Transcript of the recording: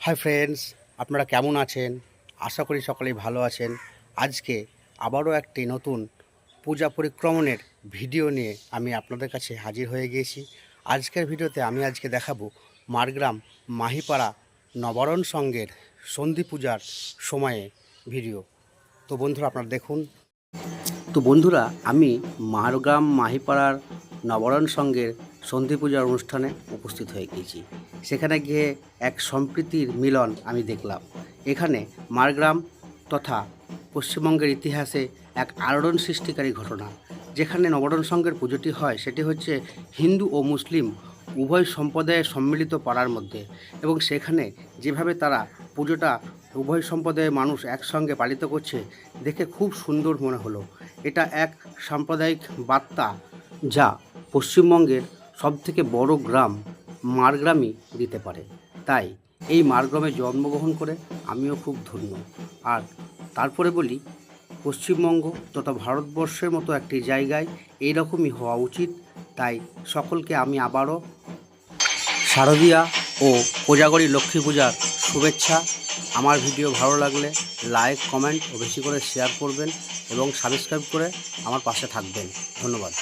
Hi friends, আপনারা কেমন আছেন? আশা করি সকলেই ভালো আছেন। আজকে আবারও একটি নতুন পূজা পরিক্রমণের ভিডিও নিয়ে আমি আপনাদের কাছে হাজির হয়ে গিয়েছি। আজকের ভিডিওতে আমি দেখাবো মারগ্রাম মাহিপাড়া নবারণ সংঘের সন্ধি পূজার সময়ে ভিডিও। তো বন্ধুরা আপনারা দেখুন। বন্ধুরা আমি মারগ্রাম মাহিপাড়ার নবারণ সংঘের সন্ধি পূজার অনুষ্ঠানে উপস্থিত হয়ে গিয়েছি। সেখানে গিয়ে এক সম্প্রীতির মিলন আমি দেখলাম। এখানে মারগ্রাম তথা পশ্চিমবঙ্গের ইতিহাসে এক আলোড়ন সৃষ্টিকারী ঘটনা। যেখানে নবারণ সংঘের পুজোটি হয় সেটি হচ্ছে হিন্দু ও মুসলিম উভয় সম্প্রদায়ের সম্মিলিত পাড়ার মধ্যে, এবং সেখানে যেভাবে তারা পুজোটা উভয় সম্প্রদায়ের মানুষ একসঙ্গে পালিত করছে দেখে খুব সুন্দর মনে হলো। এটা এক সাম্প্রদায়িক বার্তা যা পশ্চিমবঙ্গের সবথেকে বড় গ্রাম মারগ্রামই দিতে পারে। তাই এই মারগ্রামে জন্মগ্রহণ করে আমিও খুব ধন্য। আর তারপরে বলি, পশ্চিমবঙ্গ তথা ভারতবর্ষের মতো একটি জায়গায় এইরকমই হওয়া উচিত। তাই সকলকে আমি আবারও শারদীয়া ও কোজাগরী লক্ষ্মী পূজার শুভেচ্ছা। আমার ভিডিও ভালো লাগলে লাইক, কমেন্ট ও বেশি করে শেয়ার করবেন এবং সাবস্ক্রাইব করে আমার পাশে থাকবেন। ধন্যবাদ।